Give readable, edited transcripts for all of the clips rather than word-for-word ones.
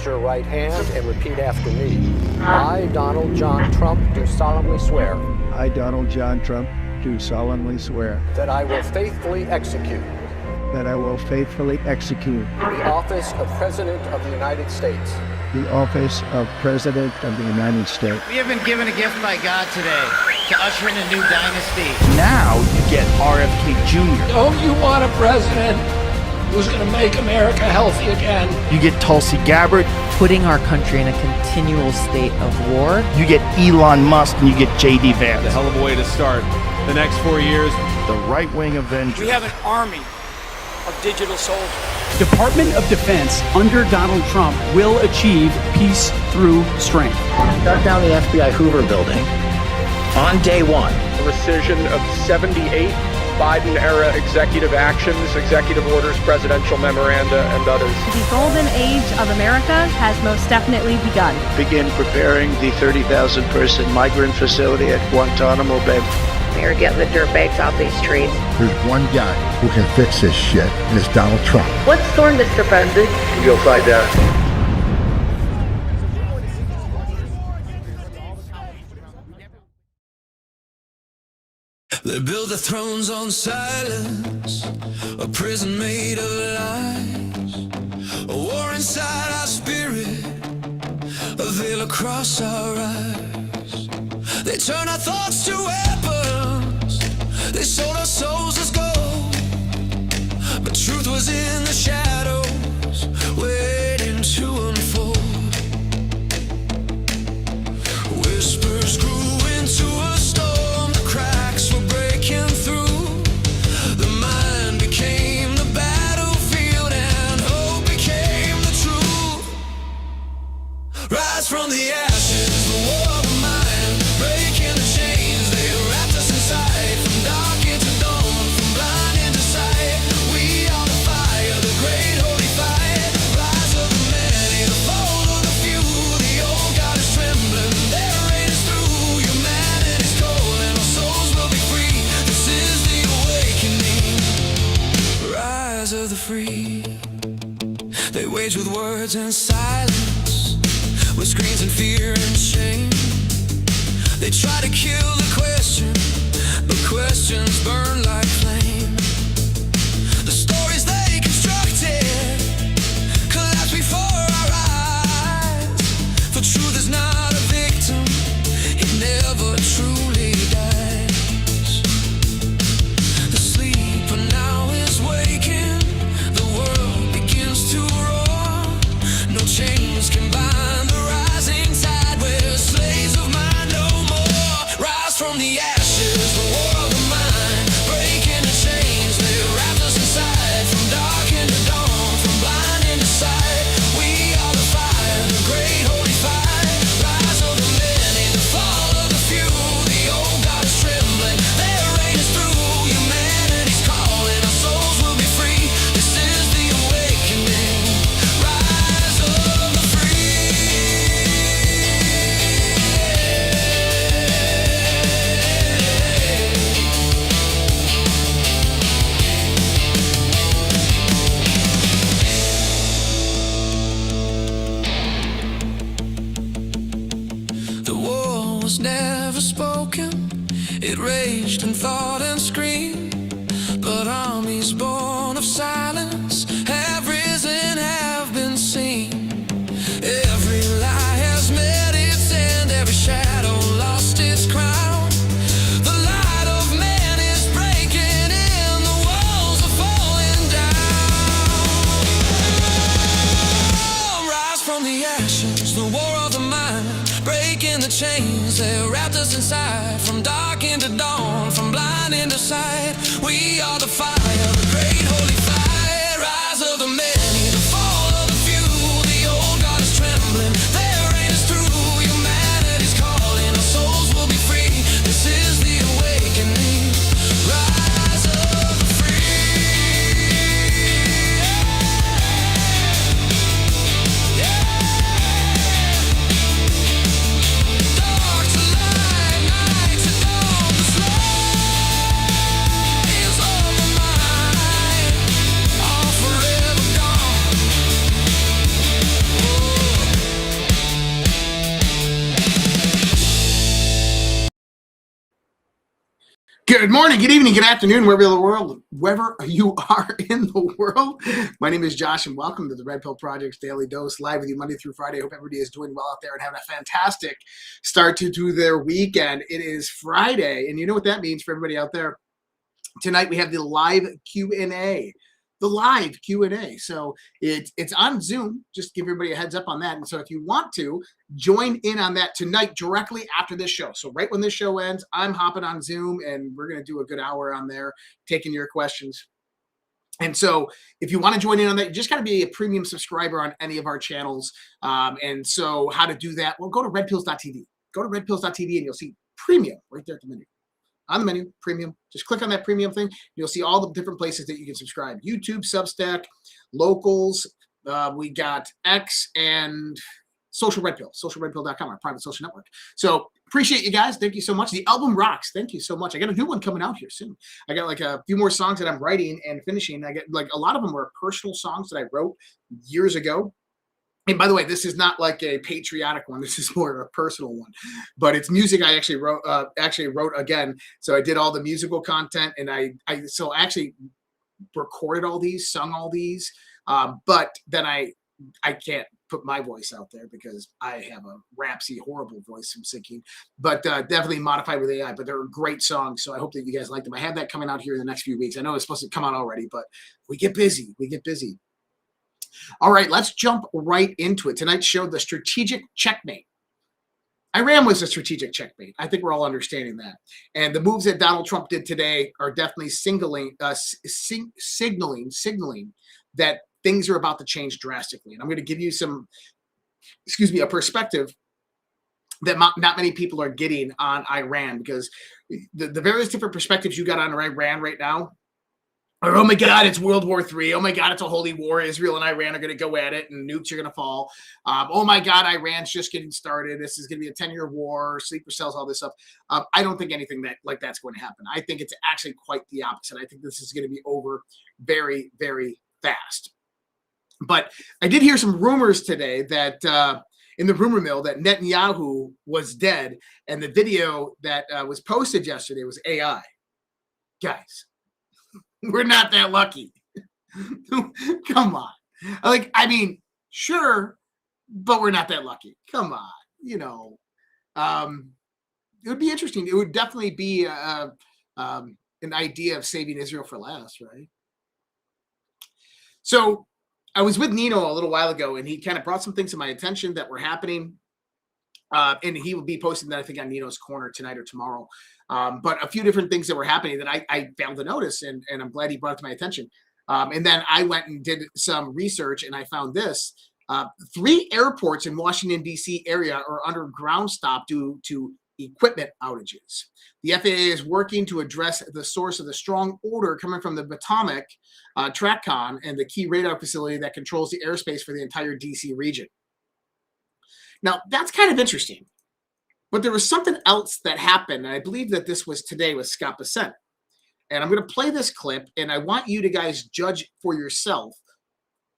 your right hand and repeat after me. I, Donald John Trump, do solemnly swear. I, Donald John Trump, do solemnly swear. That I will faithfully execute. That I will faithfully execute. The office of President of the United States. The office of President of the United States. We have been given a gift by God today to usher in a new dynasty. Now you get RFK Jr. Don't you want a president who's going to make America healthy again? You get Tulsi Gabbard. Putting our country in a continual state of war. You get Elon Musk and you get J.D. Vance. A hell of a way to start the next 4 years. The right-wing Avenger. We have an army of digital soldiers. Department of Defense under Donald Trump will achieve peace through strength. Shut down the FBI Hoover building on day one. The rescission of 78 Biden-era executive actions, executive orders, presidential memoranda, and others. The golden age of America has most definitely begun. Begin preparing the 30,000-person migrant facility at Guantanamo Bay. They're getting the dirt bags off these trees. There's one guy who can fix this shit, and it's Donald Trump. What's storm, Mr. President? You'll find out. They build their thrones on silence, a prison made of lies, a war inside our spirit, a veil across our eyes. They turn our thoughts to weapons, they sold our souls as gold, but truth was in the shadows, waiting to unfold. Whispers grew into a storm, the cracks were breaking through, the mind became the battlefield and hope became the truth. Rise from the ashes, the war of the mind, breaking the chains, they wrapped us inside, from dark into dawn, from blind into sight. We are the fire, the great holy fight, rise of the many, the fall of the few, the old God is trembling, their reign is through, humanity's calling, our souls will be free, this is the awakening, rise of the free. They wage with words and silence, with screams and fear and shame. They try to kill the question, but questions burn like flame. The stories they constructed collapse before our eyes, for truth is not a victim, it never truly dies. The sleeper now is waking, the world begins to roar, no chains can bind the rising tide, we're slaves of mind no more. Rise from the ashes, the war of the mind, breaking the chains, they wrapped us inside, from dark into dawn, from blind into sight. We are the fire, the great holy fight, rise of the many, the fall of the few, the old God is trembling, their reign is through, humanity's calling, our souls will be free, this is the awakening, rise of the free. The war was never spoken, it raged in thought and scream, but armies born of silence have risen, have been seen. Every lie has met its end, every shadow lost its crown. The light of man is breaking in, the walls are falling down. Rise from the ashes, the war of the mind, breaking the chains, they wrapped us inside, from dark into dawn, from blind into sight. We are the fire, the great holy fight, rise of the many, the fall of the few, the old God is trembling, their reign is through, humanity's calling, our souls will be free, this is the awakening, rise of the free. Dark to light, night to dawn, the slaves of the mind. Good morning, good evening, good afternoon, wherever you are in the world. My name is Josh, and welcome to the Red Pill Project's Daily Dose, live with you Monday through Friday. I hope everybody is doing well out there and having a fantastic start to their weekend. It is Friday, and you know what that means for everybody out there. Tonight we have the live Q&A. So it's on Zoom. Just give everybody a heads up on that. And so if you want to join in on that tonight, directly after this show. So right when this show ends, I'm hopping on Zoom and we're going to do a good hour on there, taking your questions. And so if you want to join in on that, you just got to be a premium subscriber on any of our channels. And so how to do that? Well, go to redpills.tv. Go to redpills.tv and you'll see premium right there at the menu. On the menu, premium. Just click on that premium thing. You'll see all the different places that you can subscribe. YouTube, SUBSTACK, Locals. We got X and Social Red Pill. SocialRedPill.com, our private social network. So appreciate you guys. Thank you so much. The album rocks. Thank you so much. I got a new one coming out here soon. I got like a few more songs that I'm writing and finishing. I get like a lot of them were personal songs that I wrote years ago. And by the way, this is not like a patriotic one. This is more of a personal one, but it's music I actually wrote again. So I did all the musical content, and I actually recorded all these, sung all these, but then I can't put my voice out there because I have a rapsy, horrible voice from singing, but definitely modified with AI. But they're great songs, so I hope that you guys like them. I have that coming out here in the next few weeks. I know it's supposed to come out already, but we get busy. All right, let's jump right into it. Tonight's show, the strategic checkmate. Iran was a strategic checkmate. I think we're all understanding that. And the moves that Donald Trump did today are definitely signaling that things are about to change drastically. And I'm going to give you a perspective that not many people are getting on Iran, because the various different perspectives you got on Iran right now, oh my God, it's World War III. Oh my God, it's a holy war. Israel and Iran are going to go at it and nukes are going to fall. Oh my God, Iran's just getting started. This is going to be a 10-year war, sleeper cells, all this stuff. I don't think anything like that's going to happen. I think it's actually quite the opposite. I think this is going to be over very, very fast. But I did hear some rumors today that in the rumor mill that Netanyahu was dead, and the video that was posted yesterday was AI. Guys, we're not that lucky. Come on. Sure, but we're not that lucky. Come on. It would be interesting. It would definitely be an idea of saving Israel for last, right? So I was with Nino a little while ago, and he kind of brought some things to my attention that were happening. And he will be posting that, I think, on Nino's Corner tonight or tomorrow. But a few different things that were happening that I failed to notice, and I'm glad he brought it to my attention. And then I went and did some research, and I found this. 3 airports in Washington, D.C. area are under ground stop due to equipment outages. The FAA is working to address the source of the strong odor coming from the Potomac TRACON and the key radar facility that controls the airspace for the entire D.C. region. Now, that's kind of interesting. But there was something else that happened, and I believe that this was today with Scott Bessent. And I'm going to play this clip, and I want you to guys judge for yourself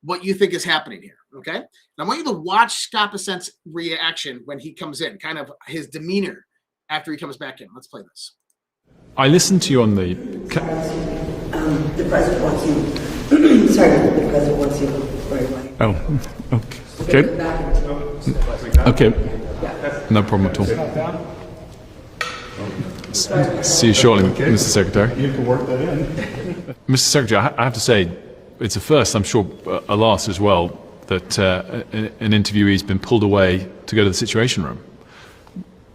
what you think is happening here, okay? And I want you to watch Scott Bessent's reaction when he comes in, kind of his demeanor after he comes back in. Let's play this. I listened to you on the... The president wants you. Sorry, the president wants you very much. Oh, okay. Okay. No problem at all. See you shortly, Mr. Secretary. You can work that in. Mr. Secretary, I have to say, it's a first, I'm sure a last as well, that an interviewee's been pulled away to go to the Situation Room.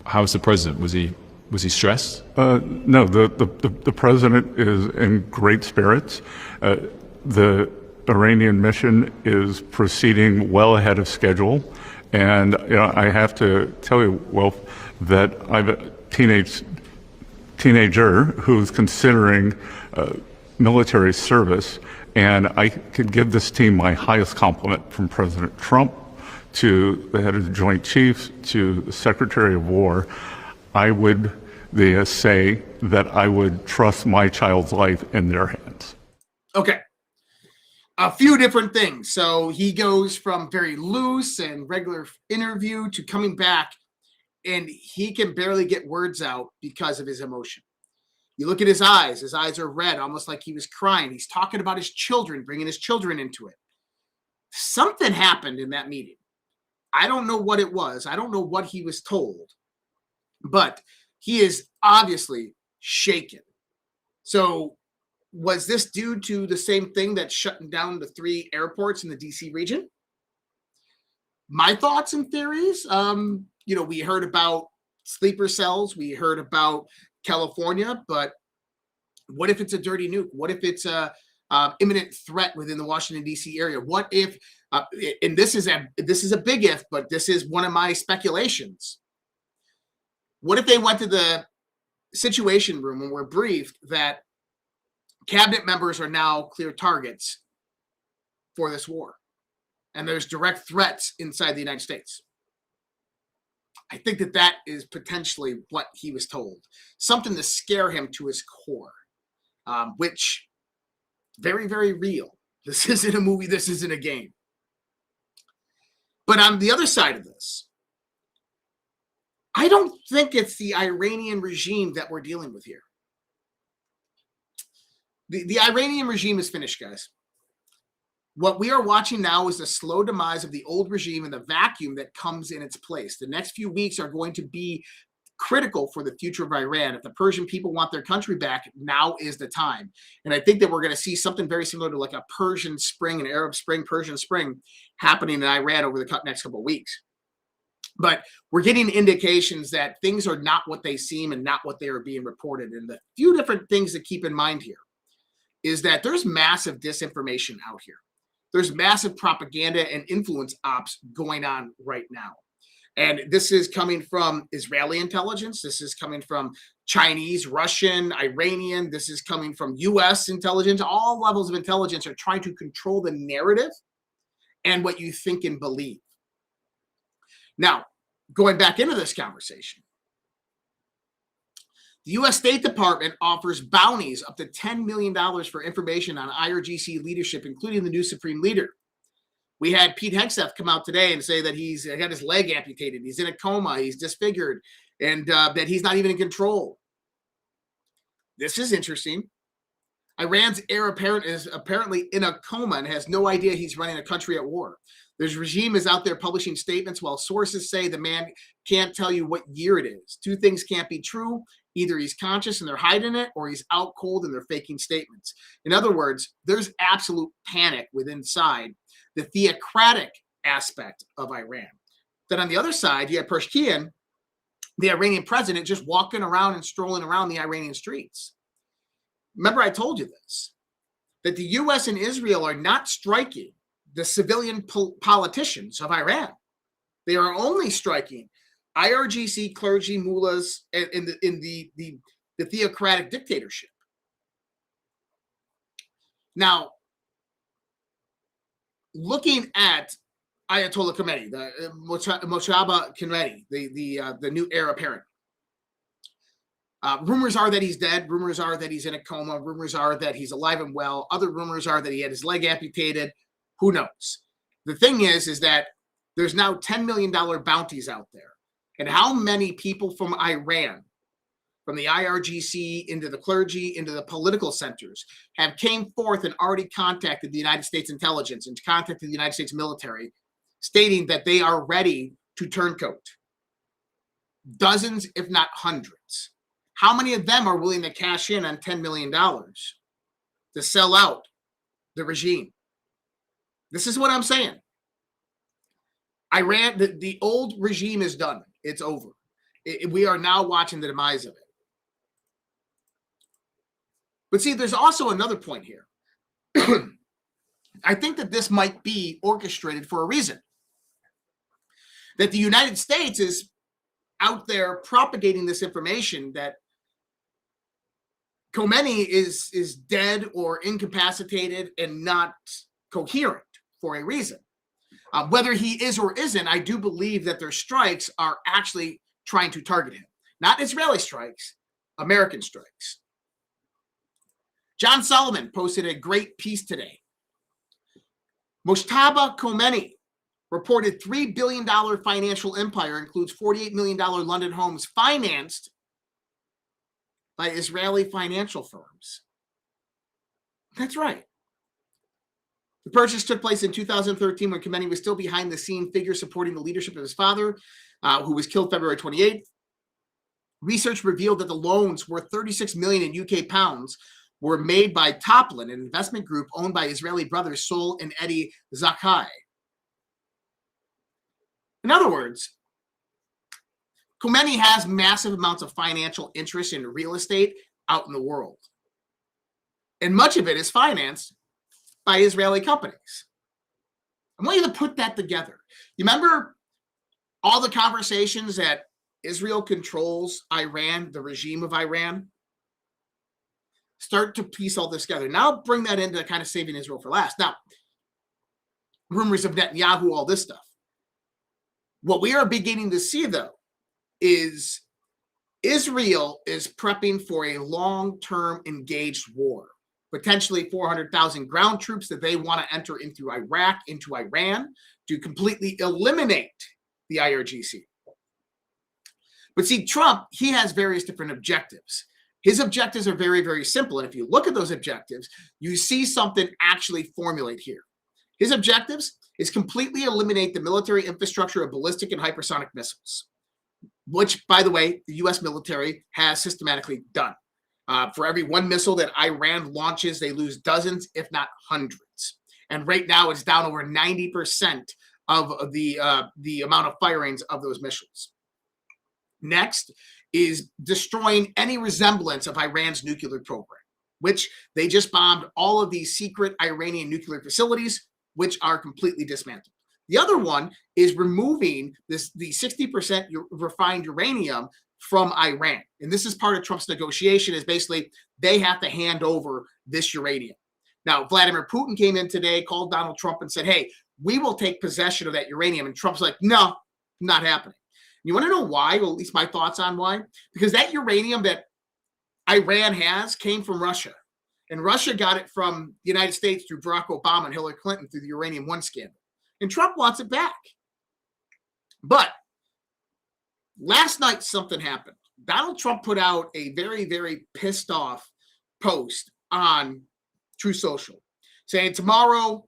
How was the president? Was he stressed? No, the president is in great spirits. The Iranian mission is proceeding well ahead of schedule. And I have to tell you, Wolf, that I have a teenager who's considering military service, and I could give this team my highest compliment, from President Trump to the head of the Joint Chiefs to the Secretary of War. I would say that I would trust my child's life in their hands. Okay. A few different things. So he goes from very loose and regular interview to coming back, and he can barely get words out because of his emotion. You look at his eyes are red, almost like he was crying. He's talking about his children, bringing his children into it. Something happened in that meeting. I don't know what it was. I don't know what he was told, but he is obviously shaken. So was this due to the same thing that's shutting down the 3 airports in the DC region? My thoughts and theories, we heard about sleeper cells. We heard about California, but what if it's a dirty nuke? What if it's a imminent threat within the Washington, D.C. area? What if, and this is a big if, but this is one of my speculations. What if they went to the Situation Room and were briefed that cabinet members are now clear targets for this war, and there's direct threats inside the United States? I think that is potentially what he was told. Something to scare him to his core, which very, very real. This isn't a movie. This isn't a game. But on the other side of this, I don't think it's the Iranian regime that we're dealing with here. The Iranian regime is finished, guys. What we are watching now is the slow demise of the old regime and the vacuum that comes in its place. The next few weeks are going to be critical for the future of Iran. If the Persian people want their country back, now is the time. And I think that we're going to see something very similar to like a Persian Spring, an Arab Spring, Persian Spring happening in Iran over the next couple of weeks. But we're getting indications that things are not what they seem and not what they are being reported. And the few different things to keep in mind here is that there's massive disinformation out here. There's massive propaganda and influence ops going on right now. And this is coming from Israeli intelligence. This is coming from Chinese, Russian, Iranian. This is coming from U.S. intelligence. All levels of intelligence are trying to control the narrative and what you think and believe. Now, going back into this conversation, the U.S. State Department offers bounties up to $10 million for information on IRGC leadership, including the new Supreme Leader. We had Pete Hegseth come out today and say that he's got his leg amputated, he's in a coma, he's disfigured, and that he's not even in control. This is interesting. Iran's heir apparent is apparently in a coma and has no idea he's running a country at war. This regime is out there publishing statements while sources say the man can't tell you what year it is. Two things can't be true. Either he's conscious and they're hiding it, or he's out cold and they're faking statements. In other words, there's absolute panic within inside the theocratic aspect of Iran. Then on the other side, you have Pezeshkian, the Iranian president, just walking around and strolling around the Iranian streets. Remember, I told you this, that the U.S. and Israel are not striking the civilian politicians of Iran. They are only striking IRGC clergy, mullahs, in the theocratic dictatorship. Now, looking at Ayatollah Khamenei, the Mojtaba Khamenei, the new heir apparent. Rumors are that he's dead. Rumors are that he's in a coma. Rumors are that he's alive and well. Other rumors are that he had his leg amputated. Who knows? The thing is that there's now $10 million bounties out there. And how many people from Iran, from the IRGC into the clergy, into the political centers, have came forth and already contacted the United States intelligence and contacted the United States military, stating that they are ready to turncoat? Dozens, if not hundreds. How many of them are willing to cash in on $10 million to sell out the regime? This is what I'm saying. Iran, the old regime is done. It's over. We are now watching the demise of it. But see, there's also another point here. I think that this might be orchestrated for a reason. That the United States is out there propagating this information that Khomeini is dead or incapacitated and not coherent for a reason. Whether he is or isn't, I do believe that their strikes are actually trying to target him. Not Israeli strikes, American strikes. John Solomon posted a great piece today. Mojtaba Khomeini reported $3 billion financial empire includes $48 million London homes financed by Israeli financial firms. That's right. The purchase took place in 2013 when Khamenei was still behind the scene figure supporting the leadership of his father, who was killed February 28th. Research revealed that the loans worth 36 million in UK pounds were made by Toplin, an investment group owned by Israeli brothers Sol and Eddie Zakai. In other words, Khamenei has massive amounts of financial interest in real estate out in the world. And much of it is financed by Israeli companies. I want you to put that together. You remember all the conversations that Israel controls Iran, the regime of Iran? Start to piece all this together. Now bring that into kind of saving Israel for last. Now, rumors of Netanyahu, all this stuff. What we are beginning to see, though, is Israel is prepping for a long-term engaged war. Potentially 400,000 ground troops that they want to enter into Iraq, into Iran, to completely eliminate the IRGC. But see, Trump, he has various different objectives. His objectives are very, very simple. And if you look at those objectives, you see something actually formulate here. His objectives is completely eliminate the military infrastructure of ballistic and hypersonic missiles, which, by the way, the U.S. military has systematically done. For every one missile that Iran launches, they lose dozens, if not hundreds. And right now, it's down over 90% of the amount of firings of those missiles. Next is destroying any resemblance of Iran's nuclear program, which they just bombed all of these secret Iranian nuclear facilities, which are completely dismantled. The other one is removing the 60% refined uranium from Iran. And this is part of Trump's negotiation, is basically they have to hand over this uranium. Now, Vladimir Putin came in today, called Donald Trump and said, hey, we will take possession of that uranium. And Trump's like, no, not happening. You want to know why? Well, at least my thoughts on why. Because that uranium that Iran has came from Russia. And Russia got it from the United States through Barack Obama and Hillary Clinton through the Uranium One scandal. And Trump wants it back. But last night, something happened. Donald Trump put out a very, very pissed off post on True Social saying tomorrow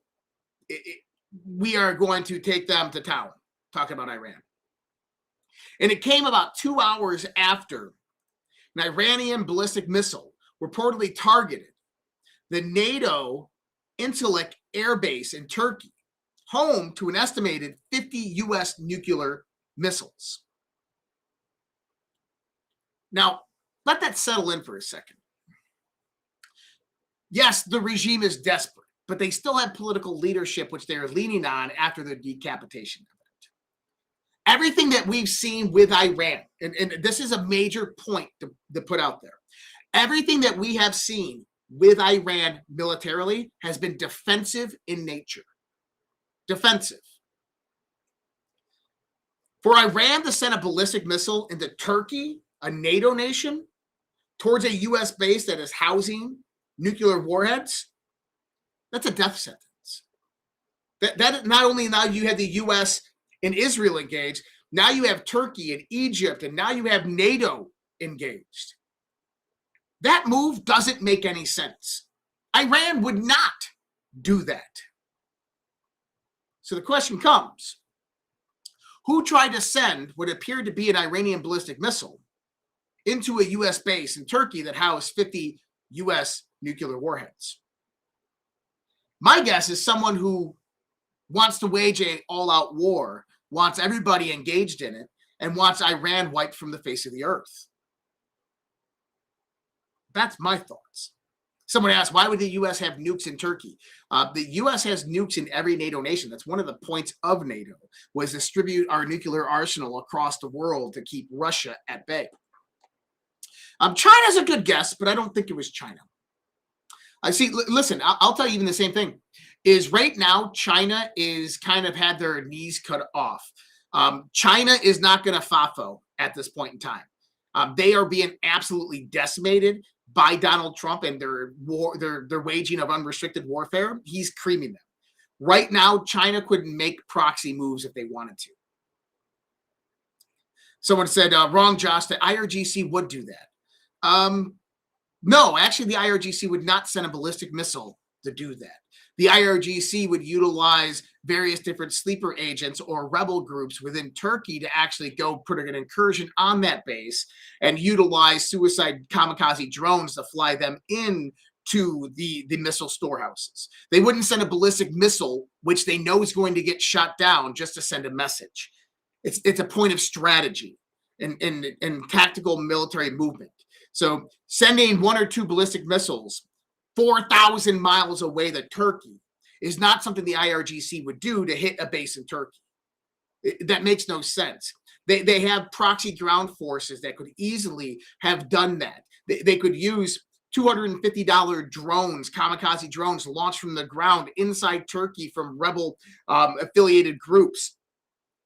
we are going to take them to town, talking about Iran. And it came about 2 hours after an Iranian ballistic missile reportedly targeted the NATO Incirlik Air Base in Turkey, home to an estimated 50 U.S. nuclear missiles. Now, let that settle in for a second. Yes, the regime is desperate, but they still have political leadership, which they are leaning on after their decapitation event. Everything that we've seen with Iran, and this is a major point to put out there, everything that we have seen with Iran militarily has been defensive in nature. Defensive. For Iran to send a ballistic missile into Turkey, a NATO nation, towards a U.S. base that is housing nuclear warheads, that's a death sentence. That not only now you have the U.S. and Israel engaged, now you have Turkey and Egypt, and now you have NATO engaged. That move doesn't make any sense. Iran would not do that. So the question comes, who tried to send what appeared to be an Iranian ballistic missile into a U.S. base in Turkey that housed 50 U.S. nuclear warheads? My guess is someone who wants to wage an all-out war, wants everybody engaged in it, and wants Iran wiped from the face of the earth. That's my thoughts. Someone asked, why would the U.S. have nukes in Turkey? The U.S. has nukes in every NATO nation. That's one of the points of NATO, was distribute our nuclear arsenal across the world to keep Russia at bay. China's a good guess, but I don't think it was China. I see. Listen, I'll tell you even the same thing. Is right now China is kind of had their knees cut off. China is not going to FAFO at this point in time. They are being absolutely decimated by Donald Trump and their waging of unrestricted warfare. He's creaming them. Right now, China couldn't make proxy moves if they wanted to. Someone said, wrong, Josh, the IRGC would do that. No, actually, the IRGC would not send a ballistic missile to do that. The IRGC would utilize various different sleeper agents or rebel groups within Turkey to actually go put an incursion on that base and utilize suicide kamikaze drones to fly them in to the missile storehouses. They wouldn't send a ballistic missile, which they know is going to get shot down, just to send a message. It's a point of strategy and tactical military movement. So sending 1 or 2 ballistic missiles 4,000 miles away to Turkey is not something the IRGC would do to hit a base in Turkey. That makes no sense. They have proxy ground forces that could easily have done that. They could use $250 drones, kamikaze drones, launched from the ground inside Turkey from rebel affiliated groups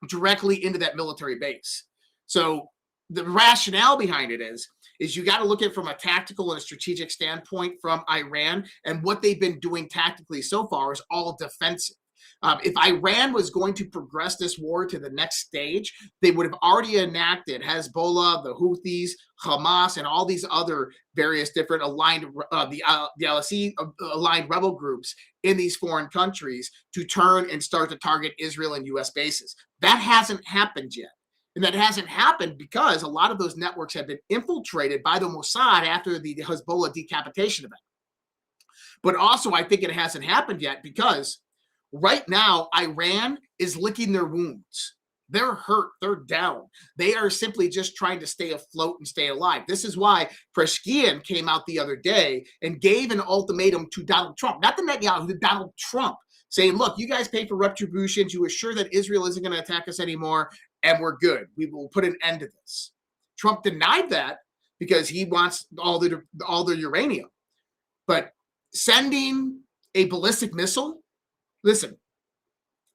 directly into that military base. So the rationale behind it is you got to look at it from a tactical and a strategic standpoint from Iran, and what they've been doing tactically so far is all defensive. If Iran was going to progress this war to the next stage, they would have already enacted Hezbollah, the Houthis, Hamas, and all these other various different aligned, the LSE aligned rebel groups in these foreign countries to turn and start to target Israel and U.S. bases. That hasn't happened yet. And that hasn't happened because a lot of those networks have been infiltrated by the Mossad after the Hezbollah decapitation event. But also, I think it hasn't happened yet because right now, Iran is licking their wounds. They're hurt. They're down. They are simply just trying to stay afloat and stay alive. This is why Peshkian came out the other day and gave an ultimatum to Donald Trump, not the Netanyahu, to Donald Trump, saying, look, you guys pay for retributions. You assure that Israel isn't going to attack us anymore, and we're good. We will put an end to this. Trump denied that because he wants all the uranium. But sending a ballistic missile, listen,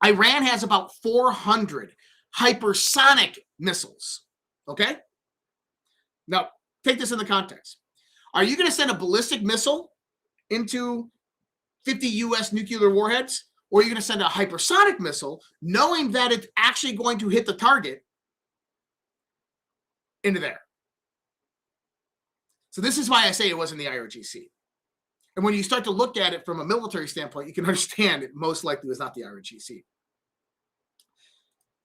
Iran has about 400 hypersonic missiles, okay? Now, take this in the context. Are you going to send a ballistic missile into 50 U.S. nuclear warheads, or are you going to send a hypersonic missile knowing that it's actually going to hit the target into there? So this is why I say it wasn't the IRGC. And when you start to look at it from a military standpoint, you can understand it most likely was not the IRGC.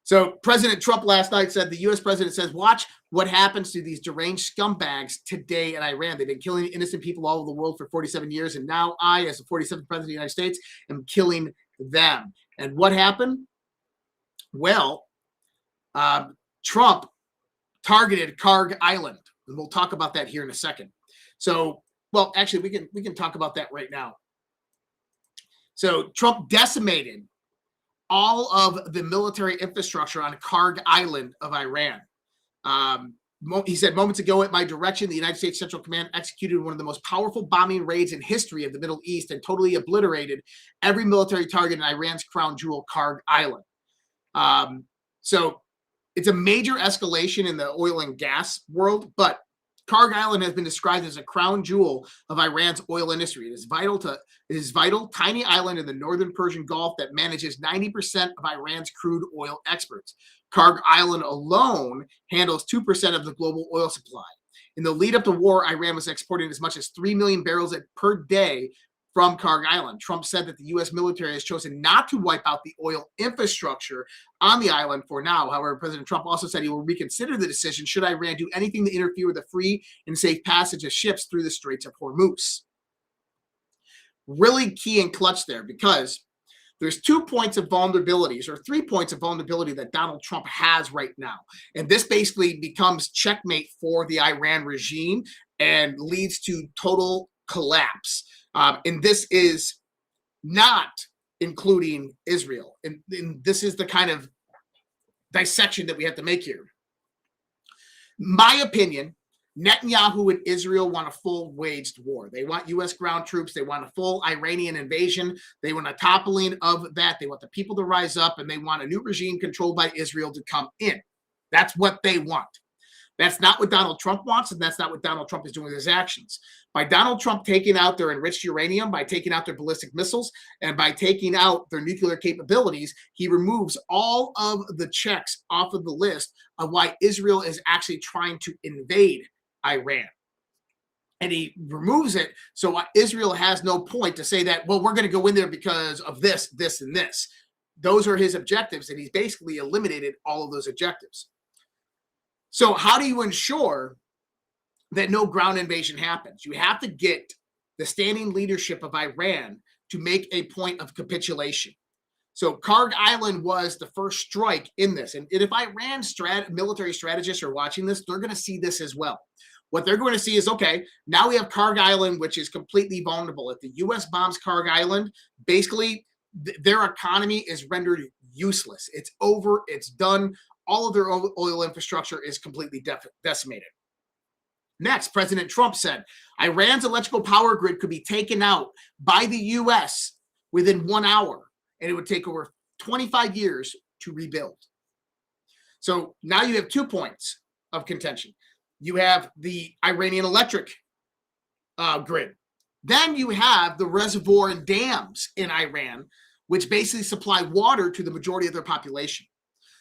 So President Trump last night said, the U.S. president says, watch what happens to these deranged scumbags today in Iran. They've been killing innocent people all over the world for 47 years. And now I, as the 47th president of the United States, am killing them. And what happened? Well, Trump targeted Kharg Island. And we'll talk about that here in a second. So, well, actually, we can talk about that right now. So Trump decimated all of the military infrastructure on Kharg Island of Iran. He said, moments ago, at my direction, the United States Central Command executed one of the most powerful bombing raids in history of the Middle East and totally obliterated every military target in Iran's crown jewel, Kharg Island. So it's a major escalation in the oil and gas world, but Kharg Island has been described as a crown jewel of Iran's oil industry. It is vital, tiny island in the northern Persian Gulf that manages 90% of Iran's crude oil exports. Kharg Island alone handles 2% of the global oil supply. In the lead up to war, Iran was exporting as much as 3 million barrels per day from Kharg Island. Trump said that the U.S. military has chosen not to wipe out the oil infrastructure on the island for now. However, President Trump also said he will reconsider the decision should Iran do anything to interfere with the free and safe passage of ships through the Straits of Hormuz. Really key and clutch there, because there's 2 points of vulnerabilities, or 3 points of vulnerability that Donald Trump has right now. And this basically becomes checkmate for the Iran regime and leads to total collapse. And this is not including Israel. And this is the kind of dissection that we have to make here. My opinion, Netanyahu and Israel want a full waged war. They want U.S. ground troops. They want a full Iranian invasion. They want a toppling of that. They want the people to rise up, and they want a new regime controlled by Israel to come in. That's what they want. That's not what Donald Trump wants, and that's not what Donald Trump is doing with his actions. By Donald Trump taking out their enriched uranium, by taking out their ballistic missiles, and by taking out their nuclear capabilities, he removes all of the checks off of the list of why Israel is actually trying to invade Iran. and he removes it. So Israel has no point to say that, well, we're going to go in there because of this, this, and this. Those are his objectives, and he's basically eliminated all of those objectives. So how do you ensure that no ground invasion happens? You have to get the standing leadership of Iran to make a point of capitulation. So Kharg Island was the first strike in this. And if Iran military strategists are watching this, they're going to see this as well. What they're going to see is, okay, now we have Kharg Island, which is completely vulnerable. If the U.S. bombs Kharg Island, basically their economy is rendered useless. It's over. It's done. All of their oil infrastructure is completely decimated. Next, President Trump said Iran's electrical power grid could be taken out by the U.S. within 1 hour, and it would take over 25 years to rebuild. So now you have 2 points of contention. You have the Iranian electric grid. Then you have the reservoir and dams in Iran, which basically supply water to the majority of their population.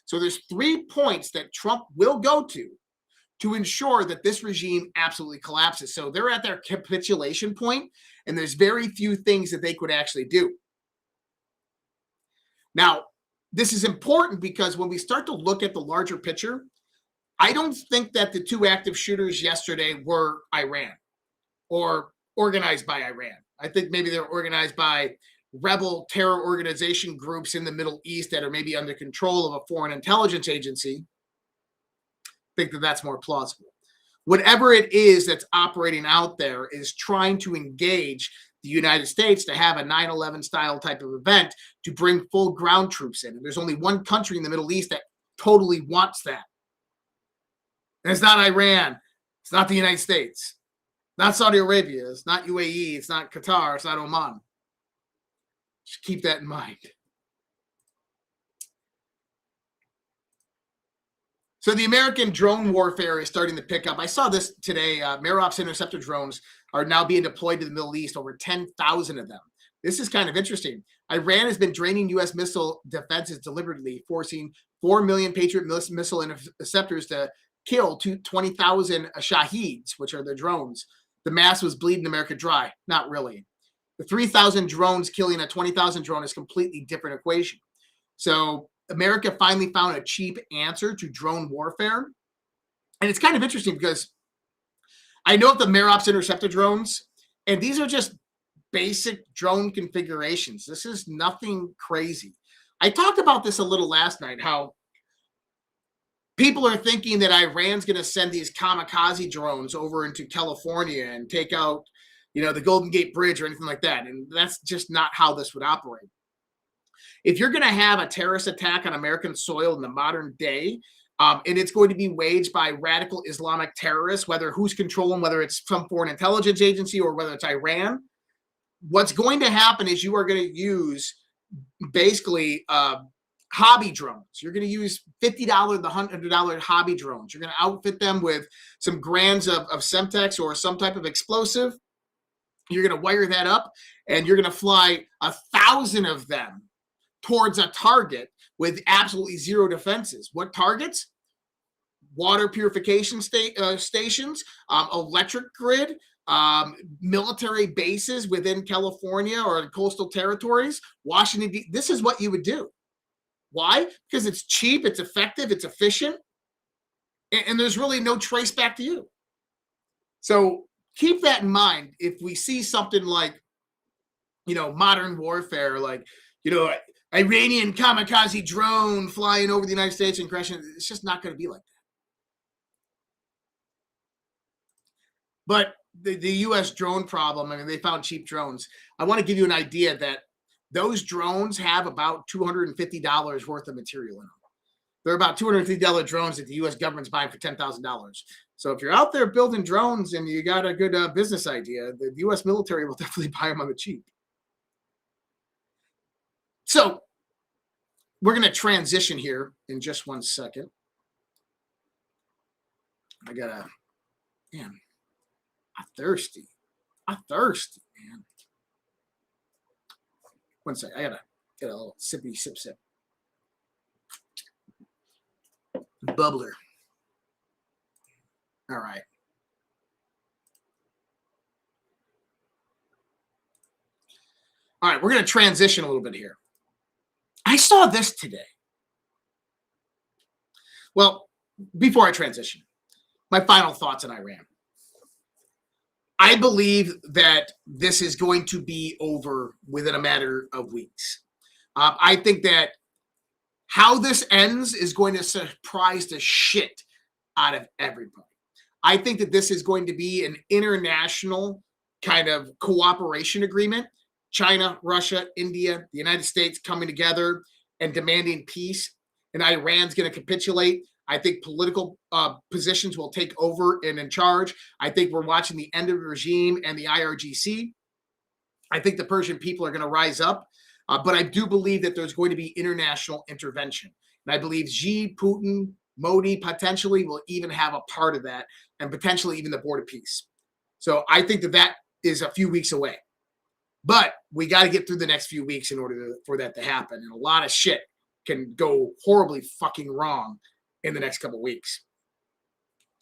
So there's 3 points that Trump will go to ensure that this regime absolutely collapses. So they're at their capitulation point, and there's very few things that they could actually do. Now, this is important because when we start to look at the larger picture, I don't think that the 2 active shooters yesterday were Iran or organized by Iran. I think maybe they're organized by rebel terror organization groups in the Middle East that are maybe under control of a foreign intelligence agency. I think that that's more plausible. Whatever it is that's operating out there is trying to engage the United States to have a 9/11 style type of event to bring full ground troops in. And there's only one country in the Middle East that totally wants that. And it's not Iran. It's not the United States. Not Saudi Arabia. It's not UAE. It's not Qatar. It's not Oman. Just keep that in mind. So the American drone warfare is starting to pick up. I saw this today. Merops interceptor drones are now being deployed to the Middle East, over 10,000 of them. This is kind of interesting. Iran has been draining U.S. missile defenses deliberately, forcing 4 million Patriot missile interceptors to kill 20,000 Shaheeds, which are the drones. The mass was bleeding America dry. Not really. The 3,000 drones killing a 20,000 drone is a completely different equation. So America finally found a cheap answer to drone warfare. And it's kind of interesting because I know the Merops interceptor drones, and these are just basic drone configurations. This is nothing crazy. I talked about this a little last night, how people are thinking that Iran's going to send these kamikaze drones over into California and take out, the Golden Gate Bridge or anything like that. And that's just not how this would operate. If you're going to have a terrorist attack on American soil in the modern day, and it's going to be waged by radical Islamic terrorists, who's controlling, whether it's some foreign intelligence agency or whether it's Iran, what's going to happen is you are going to use basically hobby drones. You're going to use $50 to $100 hobby drones. You're going to outfit them with some grams of Semtex or some type of explosive. You're going to wire that up, and you're going to fly 1,000 of them towards a target with absolutely zero defenses. What targets? Water purification stations, electric grid, military bases within California or coastal territories, Washington. This is what you would do. Why? Because it's cheap, it's effective, it's efficient, and there's really no trace back to you. So keep that in mind. If we see something like, modern warfare, like, Iranian kamikaze drone flying over the United States and crashing, it's just not going to be like that. But the U.S. drone problem, they found cheap drones. I want to give you an idea that those drones have about $250 worth of material in them. They're about $250 drones that the U.S. government's buying for $10,000. So if you're out there building drones and you got a good business idea, the U.S. military will definitely buy them on the cheap. So we're going to transition here in just 1 second. I'm thirsty, man. 1 second. I gotta get a little sippy sip. Bubbler. All right. All right, we're going to transition a little bit here. I saw this today. Well, before I transition, my final thoughts on Iran. I believe that this is going to be over within a matter of weeks. I think that how this ends is going to surprise the shit out of everybody. I think that this is going to be an international kind of cooperation agreement. China, Russia, India, the United States coming together and demanding peace, and Iran's going to capitulate. I think political positions will take over and in charge. I think we're watching the end of the regime and the IRGC. I think the Persian people are going to rise up, but I do believe that there's going to be international intervention. And I believe Xi, Putin, Modi potentially will even have a part of that, and potentially even the board of peace. So I think that that is a few weeks away. But we got to get through the next few weeks in order for that to happen. And a lot of shit can go horribly fucking wrong in the next couple of weeks.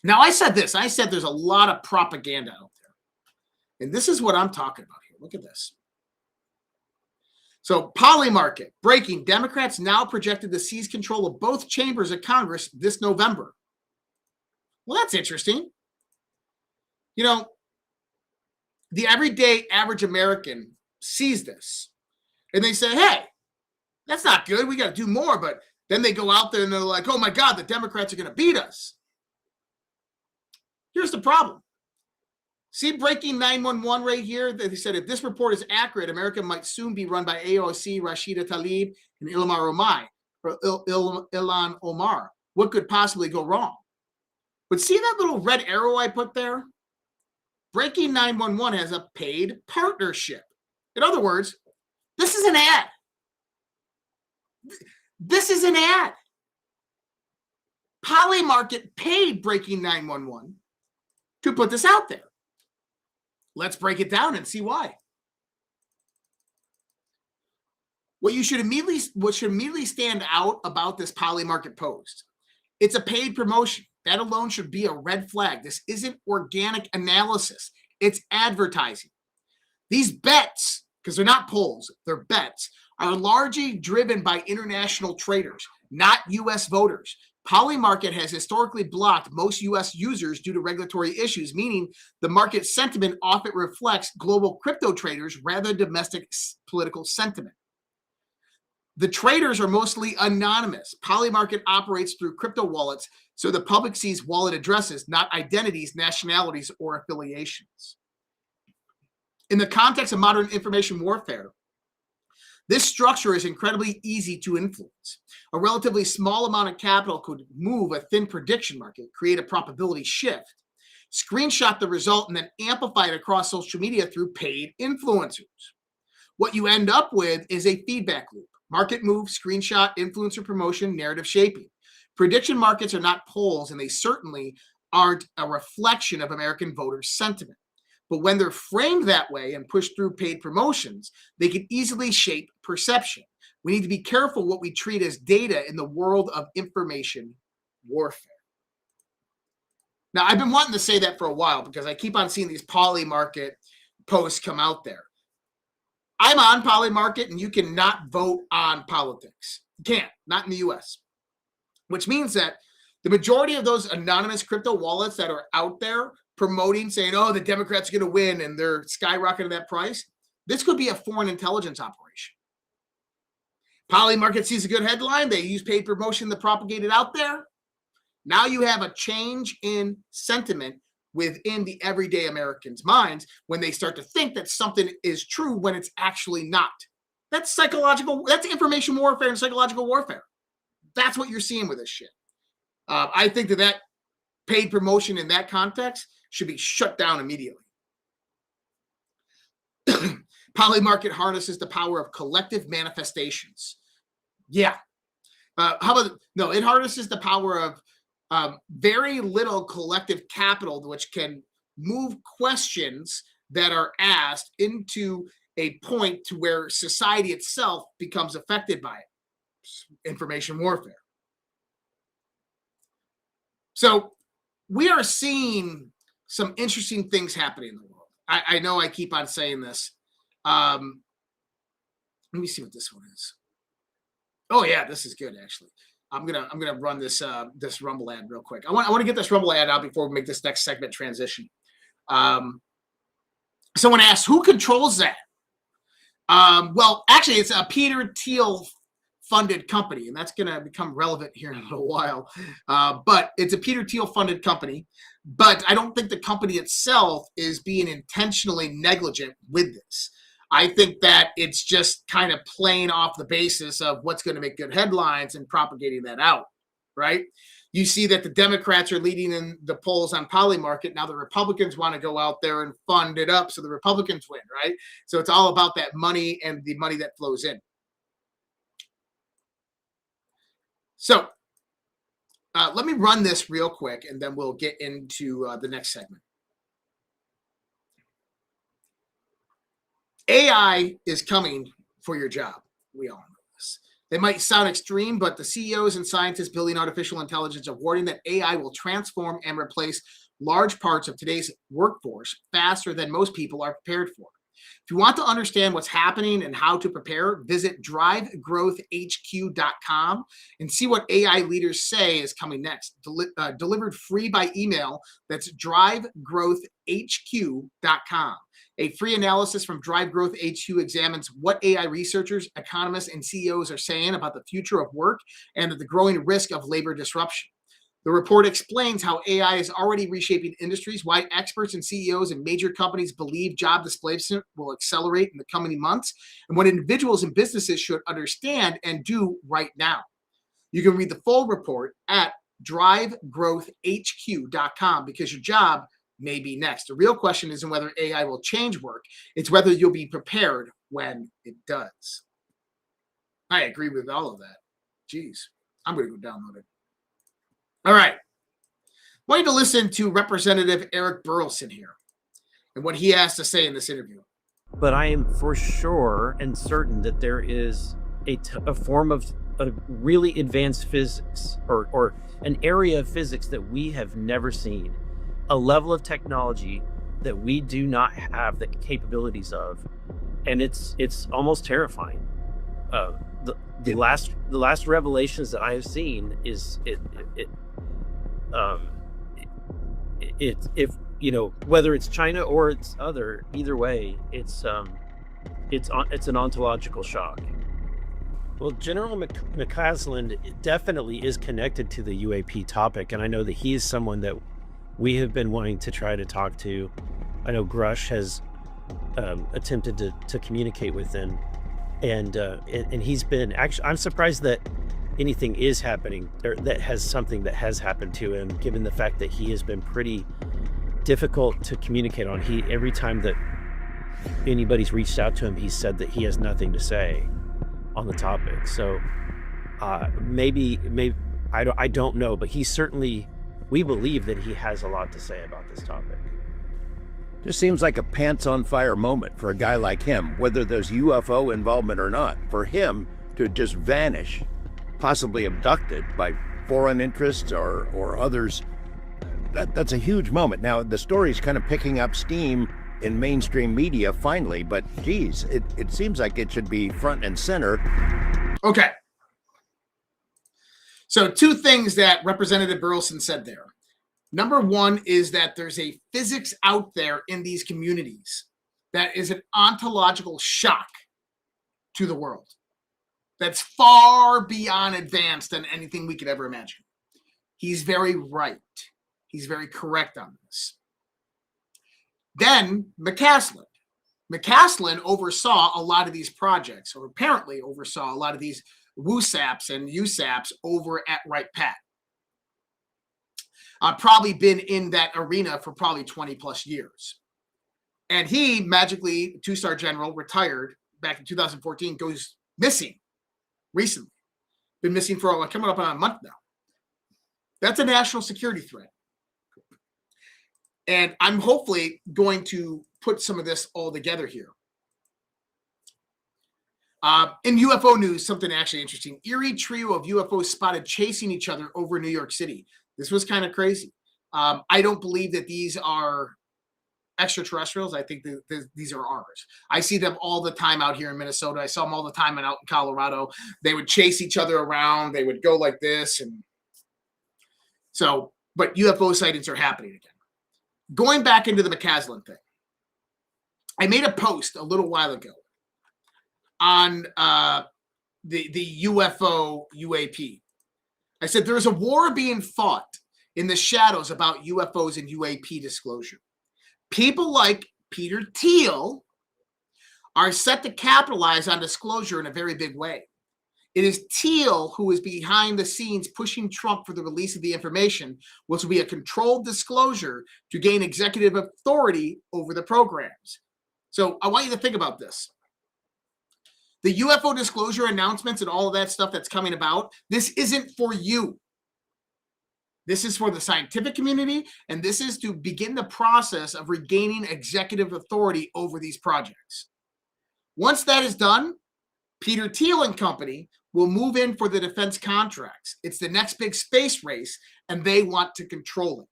Now, I said this. I said there's a lot of propaganda out there. And this is what I'm talking about here. Look at this. So, Polymarket, breaking. Democrats now projected to seize control of both chambers of Congress this November. Well, that's interesting. You know, the everyday average American sees this and they say, hey, that's not good. We got to do more. But then they go out there and they're like, oh my God, the Democrats are going to beat us. Here's the problem. See breaking 911 right here? They said if this report is accurate, America might soon be run by AOC, Rashida Tlaib, and Ilhan Omar. What could possibly go wrong? But see that little red arrow I put there? Breaking 911 has a paid partnership. In other words, this is an ad. This is an ad. Polymarket paid Breaking 911 to put this out there. Let's break it down and see why. What should immediately stand out about this Polymarket post, it's a paid promotion. That alone should be a red flag. This isn't organic analysis. It's advertising. These bets, because they're not polls, they're bets, are largely driven by international traders, not U.S. voters. Polymarket has historically blocked most U.S. users due to regulatory issues, meaning the market sentiment often reflects global crypto traders rather than domestic political sentiment. The traders are mostly anonymous. Polymarket operates through crypto wallets, so the public sees wallet addresses, not identities, nationalities, or affiliations. In the context of modern information warfare, this structure is incredibly easy to influence. A relatively small amount of capital could move a thin prediction market, create a probability shift, screenshot the result, and then amplify it across social media through paid influencers. What you end up with is a feedback loop. Market move, screenshot, influencer promotion, narrative shaping. Prediction markets are not polls, and they certainly aren't a reflection of American voters' sentiment. But when they're framed that way and pushed through paid promotions, they can easily shape perception. We need to be careful what we treat as data in the world of information warfare. Now, I've been wanting to say that for a while because I keep on seeing these Polymarket posts come out there. I'm on Polymarket, and you cannot vote on politics. You can't, not in the U.S., which means that the majority of those anonymous crypto wallets that are out there promoting, saying, oh, the Democrats are going to win, and they're skyrocketing that price, this could be a foreign intelligence operation. Polymarket sees a good headline. They use paid promotion to propagate it out there. Now you have a change in sentiment within the everyday Americans' minds when they start to think that something is true when it's actually not. That's psychological. That's information warfare and psychological warfare. That's what you're seeing with this shit. I think that paid promotion in that context should be shut down immediately. Polymarket harnesses the power of collective manifestations. Yeah. It harnesses the power of very little collective capital, which can move questions that are asked into a point to where society itself becomes affected by it. Information warfare. So we are seeing some interesting things happening in the world. I know I keep on saying this. Let me see what this one is. Oh yeah, this is good actually. I'm gonna run this this Rumble ad real quick. I want to get this Rumble ad out before we make this next segment transition. Someone asked, who controls that? Well, actually, it's a Peter Thiel funded company, and that's going to become relevant here in a little while. But it's a Peter Thiel funded company, but I don't think the company itself is being intentionally negligent with this. I think that it's just kind of playing off the basis of what's going to make good headlines and propagating that out, right? You see that the Democrats are leading in the polls on Polymarket. Now the Republicans want to go out there and fund it up so the Republicans win, right? So it's all about that money and the money that flows in. So let me run this real quick, and then we'll get into the next segment. AI is coming for your job. We all know this. They might sound extreme, but the CEOs and scientists building artificial intelligence are warning that AI will transform and replace large parts of today's workforce faster than most people are prepared for. If you want to understand what's happening and how to prepare, visit drivegrowthhq.com and see what AI leaders say is coming next. Delivered free by email. That's drivegrowthhq.com. A free analysis from Drive Growth HQ examines what AI researchers, economists, and CEOs are saying about the future of work and the growing risk of labor disruption. The report explains how AI is already reshaping industries, why experts and CEOs in major companies believe job displacement will accelerate in the coming months, and what individuals and businesses should understand and do right now. You can read the full report at drivegrowthhq.com because your job may be next. The real question isn't whether AI will change work. It's whether you'll be prepared when it does. I agree with all of that. Jeez, I'm going to go download it. All right. I want you to listen to Representative Eric Burlison here and what he has to say in this interview. But I am for sure and certain that there is a form of a really advanced physics or an area of physics that we have never seen, a level of technology that we do not have the capabilities of, and it's almost terrifying. The last revelations that I have seen is if you know, whether it's China or it's either way, it's an ontological shock. Well, General McCausland definitely is connected to the UAP topic, and I know that he is someone that we have been wanting to try to talk to. I know Grush has attempted to communicate with him, and he's been actually. I'm surprised that anything is happening, or that has something that has happened to him, given the fact that he has been pretty difficult to communicate on. Every time that anybody's reached out to him, he said that he has nothing to say on the topic. So maybe I don't know, but he certainly, we believe that he has a lot to say about this topic. Just seems like a pants on fire moment for a guy like him, whether there's UFO involvement or not. For him to just vanish, possibly abducted by foreign interests or others, that's a huge moment. Now, the story's kind of picking up steam in mainstream media finally, but geez, it seems like it should be front and center. Okay. So 2 things that Representative Burlison said there. Number 1 is that there's a physics out there in these communities that is an ontological shock to the world. That's far beyond advanced than anything we could ever imagine. He's very right. He's very correct on this. Then McCausland. McCausland oversaw a lot of these projects, or apparently oversaw a lot of these WUSAPs and USAPs over at Right Pat. Probably been in that arena for probably 20 plus years. And he magically, 2-star general, retired back in 2014, goes missing recently. Been missing for coming up on a month now. That's a national security threat. And I'm hopefully going to put some of this all together here. In UFO news, something actually interesting. Eerie trio of UFOs spotted chasing each other over New York City. This was kind of crazy. I don't believe that these are extraterrestrials. I think these are ours. I see them all the time out here in Minnesota. I saw them all the time out in Colorado. They would chase each other around. They would go like this. And so, but UFO sightings are happening again. Going back into the McCaslin thing, I made a post a little while ago on the UFO UAP. I said there's a war being fought in the shadows about UFOs and UAP disclosure. People like Peter Thiel are set to capitalize on disclosure in a very big way. It is Thiel who is behind the scenes pushing Trump for the release of the information, which will be a controlled disclosure to gain executive authority over the programs. So I want you to think about this. The UFO disclosure announcements and all of that stuff that's coming about, this isn't for you. This is for the scientific community, and this is to begin the process of regaining executive authority over these projects. Once that is done, Peter Thiel and company will move in for the defense contracts. It's the next big space race, and they want to control it.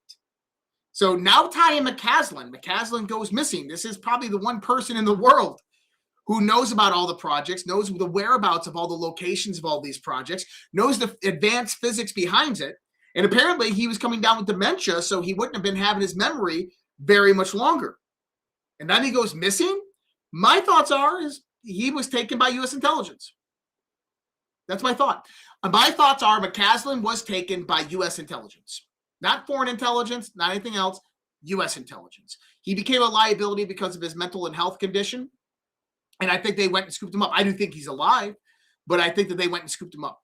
So now Ty and McCaslin goes missing. This is probably the one person in the world who knows about all the projects, knows the whereabouts of all the locations of all these projects, knows the advanced physics behind it. And apparently he was coming down with dementia, so he wouldn't have been having his memory very much longer. And then he goes missing. My thoughts are is he was taken by U.S. intelligence. That's my thought. My thoughts are McCaslin was taken by U.S. intelligence. Not foreign intelligence, not anything else, U.S. intelligence. He became a liability because of his mental and health condition. And I think they went and scooped him up. I do think he's alive, but I think that they went and scooped him up.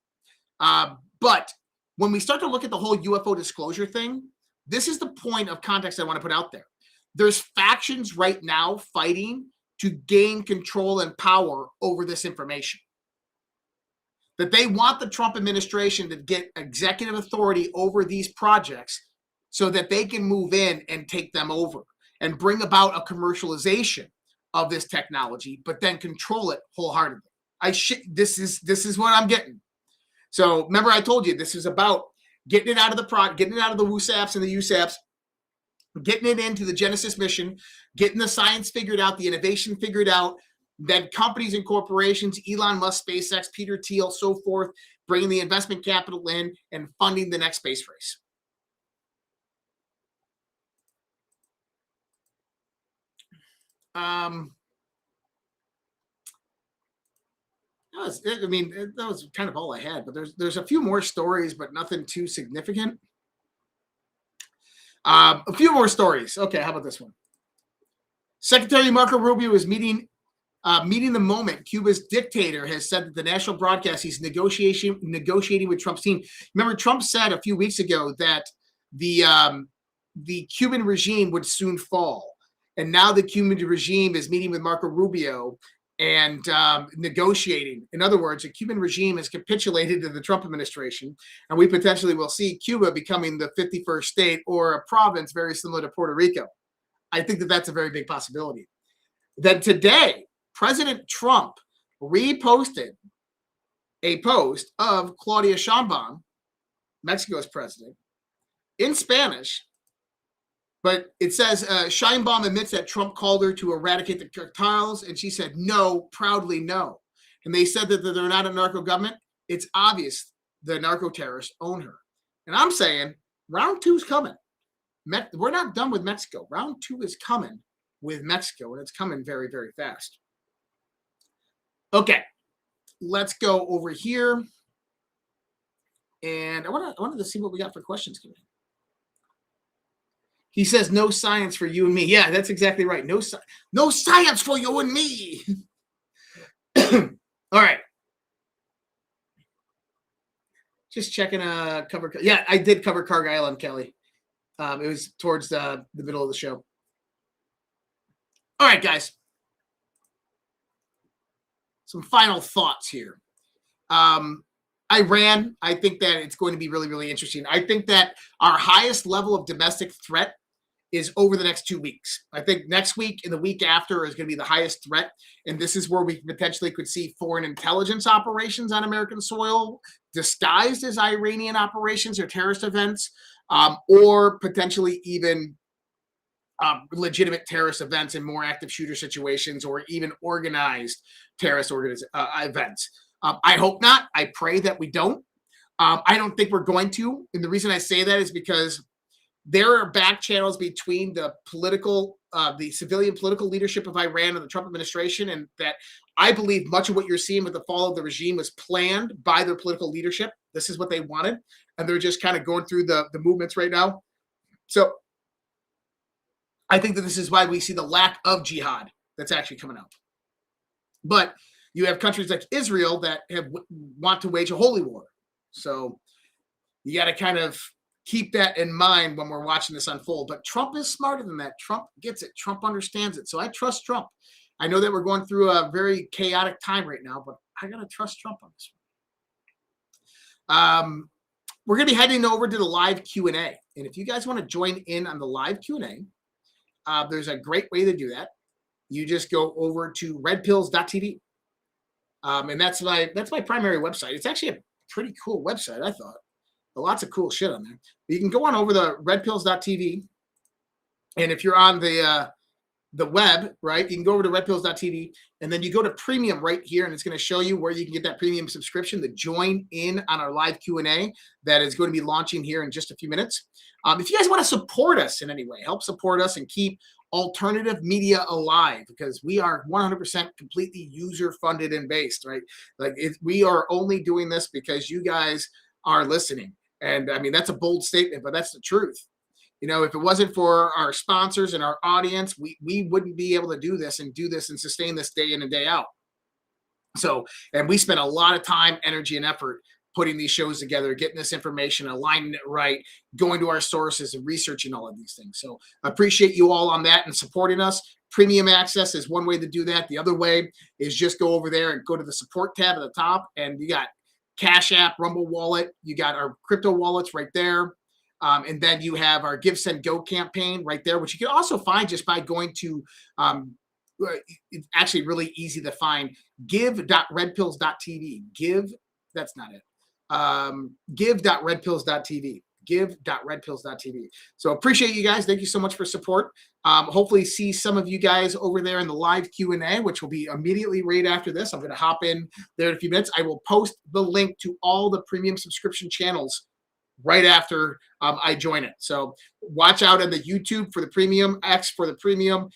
But when we start to look at the whole UFO disclosure thing, this is the point of context I want to put out there. There's factions right now fighting to gain control and power over this information. That they want the Trump administration to get executive authority over these projects so that they can move in and take them over and bring about a commercialization of this technology, but then control it wholeheartedly. This is what I'm getting. So remember, I told you this is about getting it out of the getting it out of the WUSAPs and the USAPs, getting it into the Genesis mission, getting the science figured out, the innovation figured out. Then companies and corporations, Elon Musk, SpaceX, Peter Thiel, so forth, bringing the investment capital in and funding the next space race. That was kind of all I had, but there's a few more stories, but nothing too significant. A few more stories. Okay, how about this one? Secretary Marco Rubio is meeting the moment. Cuba's dictator has said that the national broadcast he's negotiating with Trump's team. Remember, Trump said a few weeks ago that the Cuban regime would soon fall. And now the Cuban regime is meeting with Marco Rubio and negotiating. In other words, the Cuban regime has capitulated to the Trump administration, and we potentially will see Cuba becoming the 51st state or a province very similar to Puerto Rico. I think that that's a very big possibility. Then today, President Trump reposted a post of Claudia Sheinbaum, Mexico's president, in Spanish, but it says Sheinbaum admits that Trump called her to eradicate the cartels, and she said no, proudly no. And they said that they're not a narco government. It's obvious the narco terrorists own her. And I'm saying round two is coming. We're not done with Mexico. Round two is coming with Mexico, and it's coming very, very fast. Okay, let's go over here. And I wanted to see what we got for questions coming in. He says, no science for you and me. Yeah, that's exactly right. No science for you and me. All right. Just checking cover. Yeah, I did cover Kharg Island, Kelly. It was towards the middle of the show. All right, guys. Some final thoughts here. Iran, I think that it's going to be really, really interesting. I think that our highest level of domestic threat is over the next 2 weeks. I think next week and the week after is going to be the highest threat. And this is where we potentially could see foreign intelligence operations on American soil disguised as Iranian operations or terrorist events, or potentially even legitimate terrorist events and more active shooter situations, or even organized terrorist events. I hope not. I pray that we don't. I don't think we're going to. And the reason I say that is because there are back channels between the civilian political leadership of Iran and the Trump administration, and that I believe much of what you're seeing with the fall of the regime was planned by their political leadership. This is what they wanted, and they're just kind of going through the movements right now. So I think that this is why we see the lack of jihad that's actually coming out. But you have countries like Israel that want to wage a holy war. So you got to kind of keep that in mind when we're watching this unfold. But Trump is smarter than that. Trump gets it. Trump understands it. So I trust Trump. I know that we're going through a very chaotic time right now, but I got to trust Trump on this one. We're going to be heading over to the live Q&A. And if you guys want to join in on the live Q&A, there's a great way to do that. You just go over to redpills.tv. And that's my primary website. It's actually a pretty cool website, I thought. Lots of cool shit on there. But you can go on over to redpills.tv. And if you're on the web, right, you can go over to redpills.tv, and then you go to premium right here, and it's going to show you where you can get that premium subscription to join in on our live Q&A that is going to be launching here in just a few minutes. If you guys want to support us in any way, help support us and keep alternative media alive, because we are 100% completely user funded and based, right? Like we are only doing this because you guys are listening. And I mean, that's a bold statement, but that's the truth. You know, if it wasn't for our sponsors and our audience, we wouldn't be able to do this and sustain this day in and day out. So, and we spent a lot of time, energy, and effort putting these shows together, getting this information, aligning it right, going to our sources and researching all of these things. So I appreciate you all on that and supporting us. Premium access is one way to do that. The other way is just go over there and go to the support tab at the top, and you got Cash App, Rumble Wallet. You got our crypto wallets right there. And then you have our Give, Send, Go campaign right there, which you can also find just by going to, it's actually really easy to find, give.redpills.tv. That's not it. Give.redpills.tv. Give.redpills.tv. So appreciate you guys. Thank you so much for support. Hopefully see some of you guys over there in the live Q&A, which will be immediately right after this. I'm going to hop in there in a few minutes. I will post the link to all the premium subscription channels right after I join it. So watch out on the YouTube for the premium, X for the premium.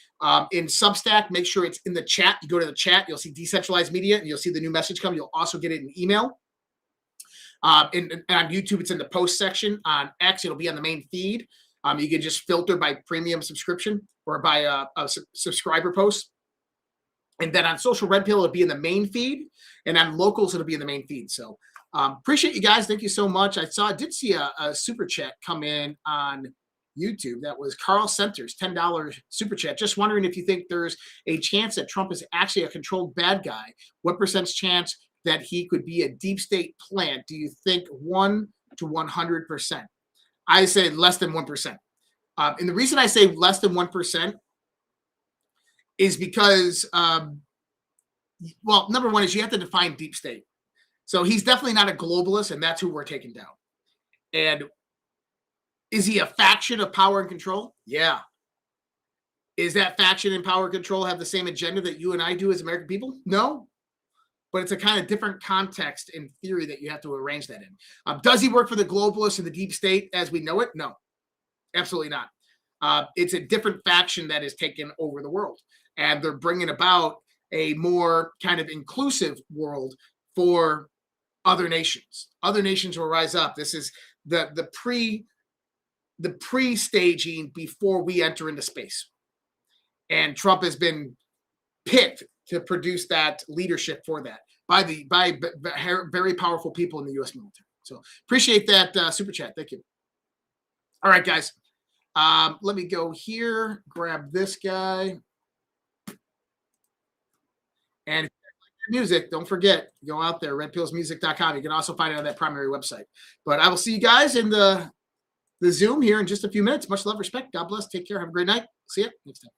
In Substack, make sure it's in the chat. You go to the chat, you'll see decentralized media, and you'll see the new message come. You'll also get it in email. And on YouTube, it's in the post section. On X, it'll be on the main feed. You can just filter by premium subscription or by a subscriber post. And then on Social Red Pill, it'll be in the main feed. And on Locals, it'll be in the main feed. So appreciate you guys. Thank you so much. I did see a super chat come in on YouTube. That was Carl Centers, $10 super chat. Just wondering if you think there's a chance that Trump is actually a controlled bad guy. What percent chance that he could be a deep state plant? Do you think 1 to 100%? I say less than 1%. And the reason I say less than 1% is because, well, number one is you have to define deep state. So he's definitely not a globalist, and that's who we're taking down. And is he a faction of power and control? Yeah. Is that faction and power and control have the same agenda that you and I do as American people? No. But it's a kind of different context in theory that you have to arrange that in. Does he work for the globalists and the deep state as we know it? No, absolutely not. It's a different faction that has taken over the world, and they're bringing about a more kind of inclusive world for other nations. Other nations will rise up. This is the pre-staging before we enter into space. And Trump has been picked to produce that leadership for that by very powerful people in the U.S. military. So appreciate that super chat. Thank you. All right, guys. Let me go here, grab this guy. And if you like music, don't forget, go out there, redpillsmusic.com. You can also find it on that primary website. But I will see you guys in the Zoom here in just a few minutes. Much love, respect. God bless. Take care. Have a great night. See you next time.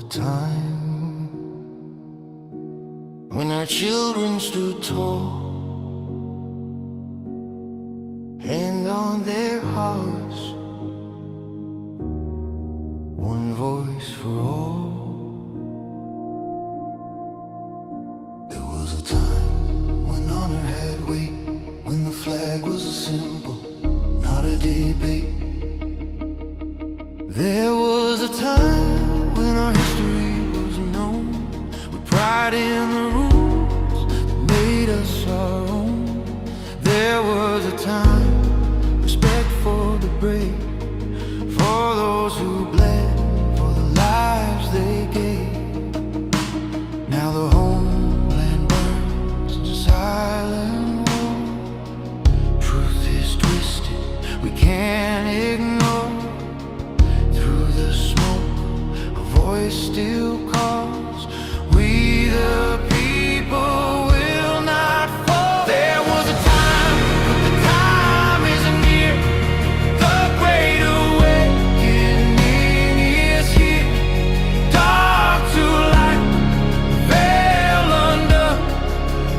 time when our children stood tall, hand on their hearts, one voice for all. There was a time when honor had weight, when the flag was a symbol, not a debate. There was a time when our history was known, with pride in the rules that made us our own. There was a time, respect for the brave, for those who bled, for the lives they gave. Now the homeland burns to silent war. Truth is twisted, we can't ignore. Through the smoke, a voice still calls. We the people will not fall. There was a time, but the time isn't near. The great awakening is here. Dark to light, veil under.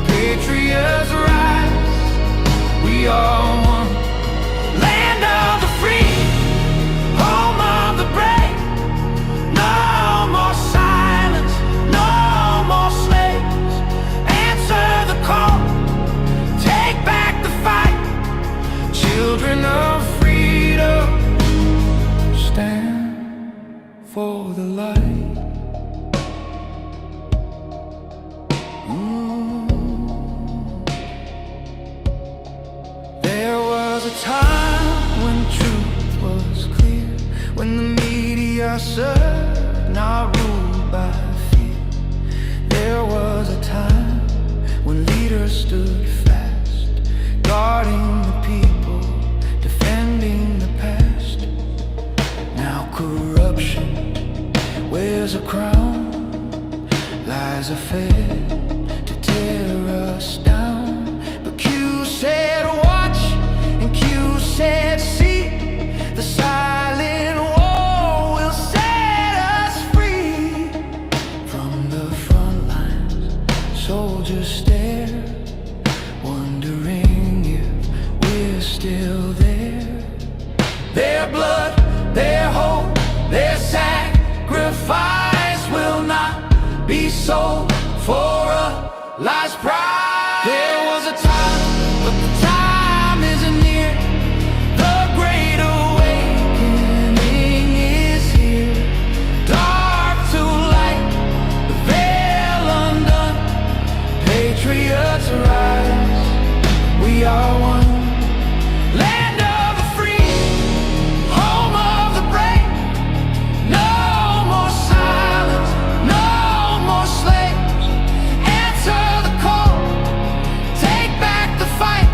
Patriots rise. We are one. Land of the free, home of the brave. No more silence, no more slaves. Answer the call, take back the fight. Children of freedom, stand for the light. There was a time when truth was clear, when the media served, not ruled by fear. There was a time when leaders stood fast, guarding the people, defending the past. Now corruption wears a crown, lies are fed to tear us down. But Q said watch, and Q said see. The silent war will set us free. From the front lines, soldiers stare, wondering if we're still there. Their blood, their hope, their sacrifice will not be sold for a life's prize. There was a time, but the time isn't near. The great awakening is here. Dark to light, the veil undone. Patriots rise, we are one. Land of the free, home of the brave. No more silence, no more slaves. Answer the call, take back the fight.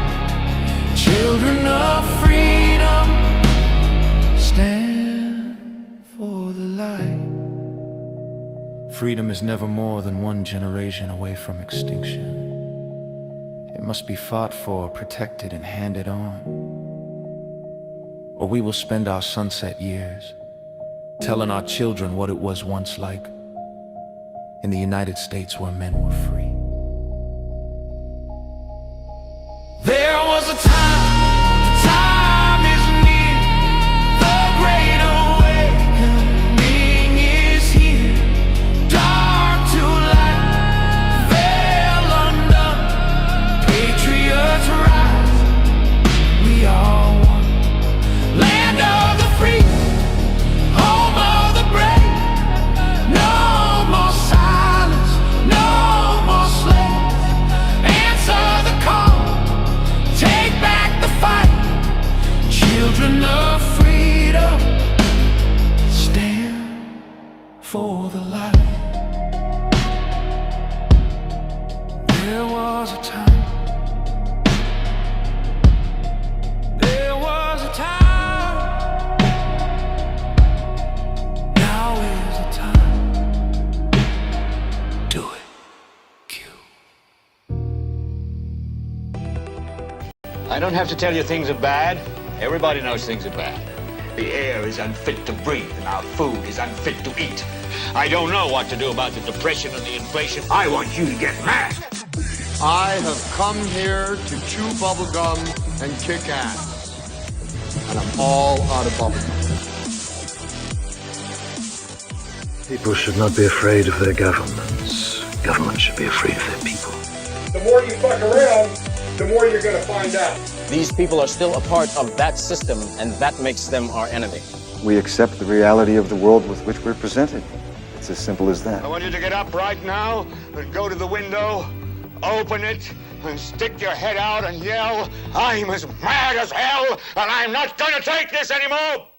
Children of freedom, stand for the light. Freedom is never more than one generation away from extinction. It must be fought for, protected, and handed on. Or we will spend our sunset years telling our children what it was once like in the United States where men were free. There was a time, the time is near. The great awakening is here. Dark to light, veil undone. Patriots rise, we are one. Land of the free, home of the brave. No more silence, no more slaves. Answer the call, take back the fight. Children of freedom, stand for the light. There was a time, there was a time. Now is the time. Do it, Q. I don't have to tell you things are bad. Everybody knows things are bad. The air is unfit to breathe and our food is unfit to eat. I don't know what to do about the depression and the inflation. I want you to get mad. I have come here to chew bubblegum and kick ass. And I'm all out of bubblegum. People should not be afraid of their governments. Governments should be afraid of their people. The more you fuck around, the more you're going to find out. These people are still a part of that system, and that makes them our enemy. We accept the reality of the world with which we're presented. It's as simple as that. I want you to get up right now and go to the window, open it, and stick your head out and yell, I'm as mad as hell, and I'm not going to take this anymore!